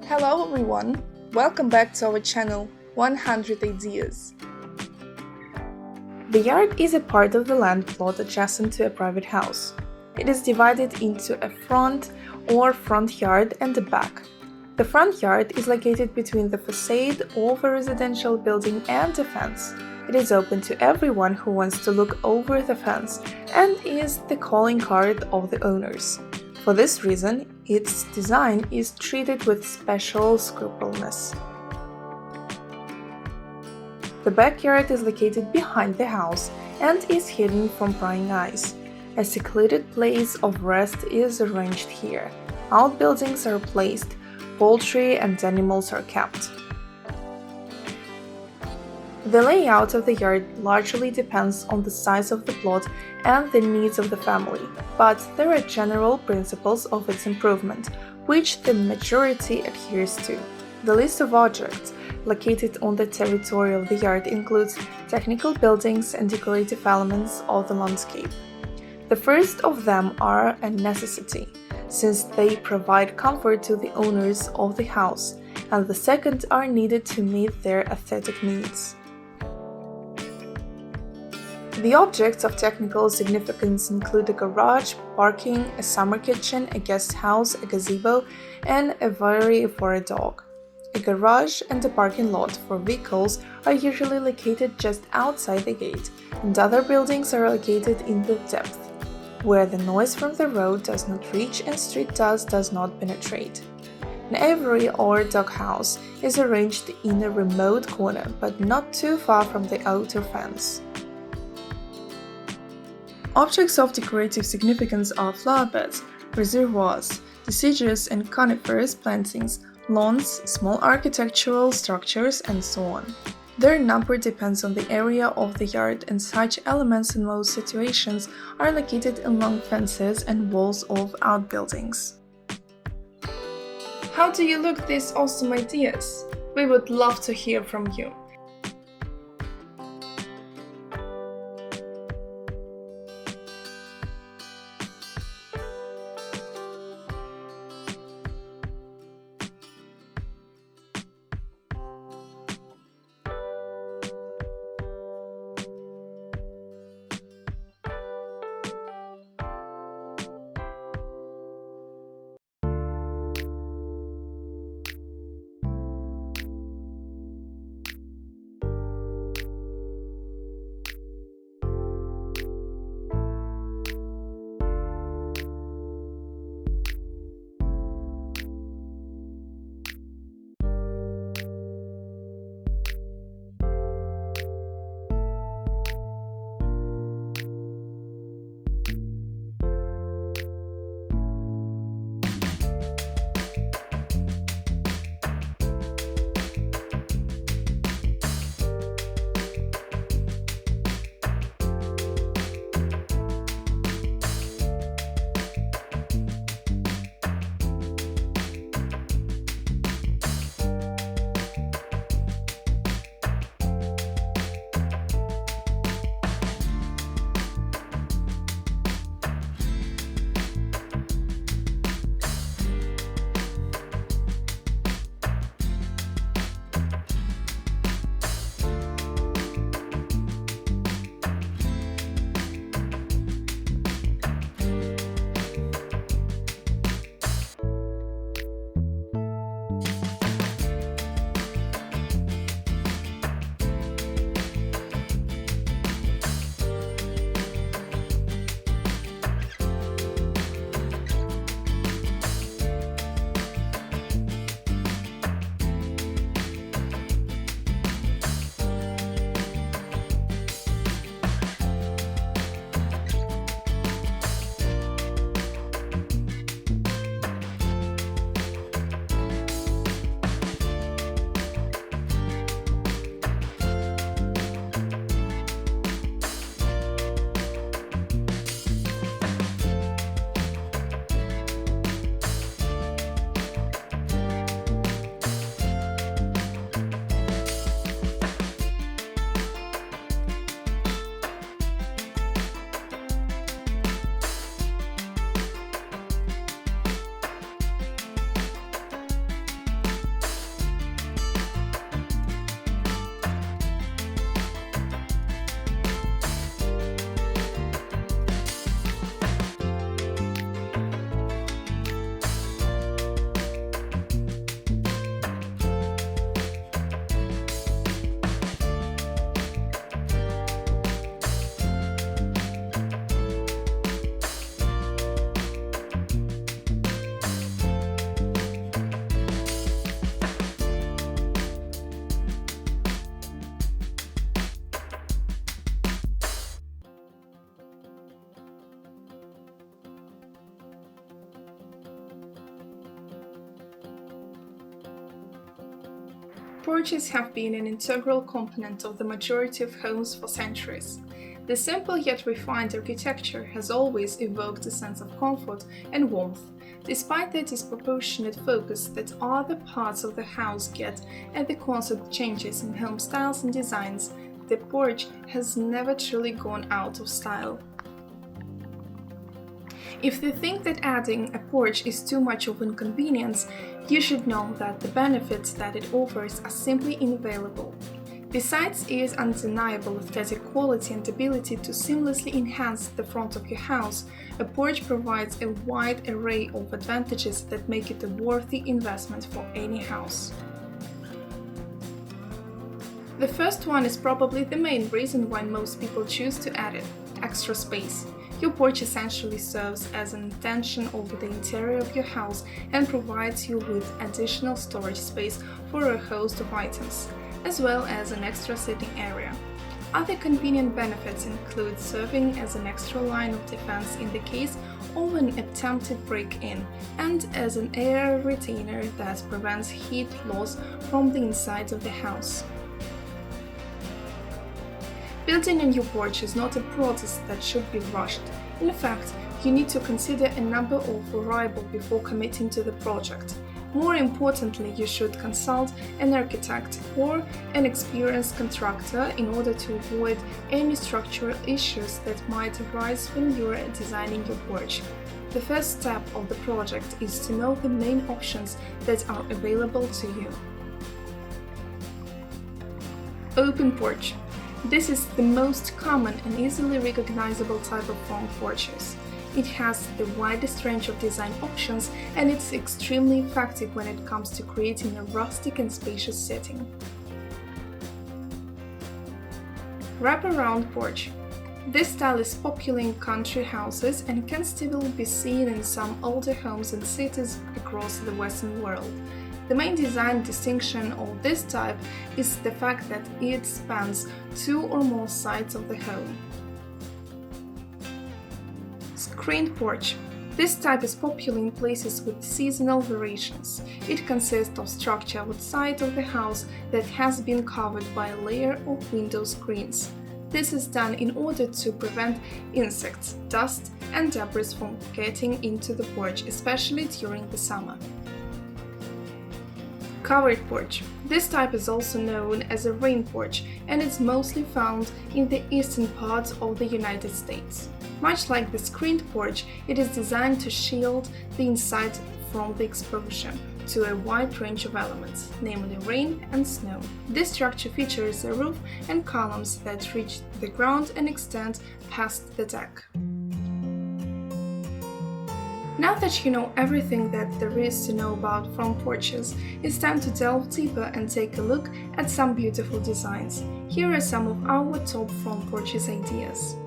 Hello everyone, welcome back to our channel 100 Ideas. The yard is a part of the land plot adjacent to a private house. It is divided into a front or front yard and a back. The front yard is located between the facade of a residential building and a fence. It is open to everyone who wants to look over the fence and is the calling card of the owners. For this reason, its design is treated with special scrupulousness. The backyard is located behind the house and is hidden from prying eyes. A secluded place of rest is arranged here. Outbuildings are placed, poultry and animals are kept. The layout of the yard largely depends on the size of the plot and the needs of the family, but there are general principles of its improvement, which the majority adheres to. The list of objects located on the territory of the yard includes technical buildings and decorative elements of the landscape. The first of them are a necessity, since they provide comfort to the owners of the house, and the second are needed to meet their aesthetic needs. The objects of technical significance include a garage, parking, a summer kitchen, a guest house, a gazebo, and a aviary for a dog. A garage and a parking lot for vehicles are usually located just outside the gate, and other buildings are located in the depth, where the noise from the road does not reach and street dust does not penetrate. An aviary or doghouse is arranged in a remote corner, but not too far from the outer fence. Objects of decorative significance are flower beds, reservoirs, deciduous and coniferous plantings, lawns, small architectural structures, and so on. Their number depends on the area of the yard, and such elements in most situations are located along fences and walls of outbuildings. How do you look at these awesome ideas? We would love to hear from you. Porches have been an integral component of the majority of homes for centuries. The simple yet refined architecture has always evoked a sense of comfort and warmth, despite the disproportionate focus that other parts of the house get and the constant changes in home styles and designs. The porch has never truly gone out of style. If you think that adding a porch is too much of an inconvenience, you should know that the benefits that it offers are simply invaluable. Besides its undeniable aesthetic quality and ability to seamlessly enhance the front of your house, a porch provides a wide array of advantages that make it a worthy investment for any house. The first one is probably the main reason why most people choose to add it: extra space. Your porch essentially serves as an extension over the interior of your house and provides you with additional storage space for a host of items, as well as an extra sitting area. Other convenient benefits include serving as an extra line of defense in the case of an attempted break-in, and as an air retainer that prevents heat loss from the inside of the house. Building a new porch is not a process that should be rushed. In fact, you need to consider a number of variables before committing to the project. More importantly, you should consult an architect or an experienced contractor in order to avoid any structural issues that might arise when you are designing your porch. The first step of the project is to know the main options that are available to you. Open porch. This is the most common and easily recognizable type of front porches. It has the widest range of design options, and it's extremely effective when it comes to creating a rustic and spacious setting. Wraparound porch. This style is popular in country houses and can still be seen in some older homes in cities across the Western world. The main design distinction of this type is the fact that it spans two or more sides of the home. Screened porch. This type is popular in places with seasonal variations. It consists of structure outside of the house that has been covered by a layer of window screens. This is done in order to prevent insects, dust, and debris from getting into the porch, especially during the summer. Covered porch. This type is also known as a rain porch, and is mostly found in the eastern parts of the United States. Much like the screened porch, it is designed to shield the inside from the exposure to a wide range of elements, namely rain and snow. This structure features a roof and columns that reach the ground and extend past the deck. Now that you know everything that there is to know about front porches, it's time to delve deeper and take a look at some beautiful designs. Here are some of our top front porches ideas.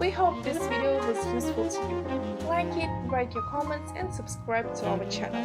We hope this video was useful to you. Like it, write your comments and subscribe to our channel.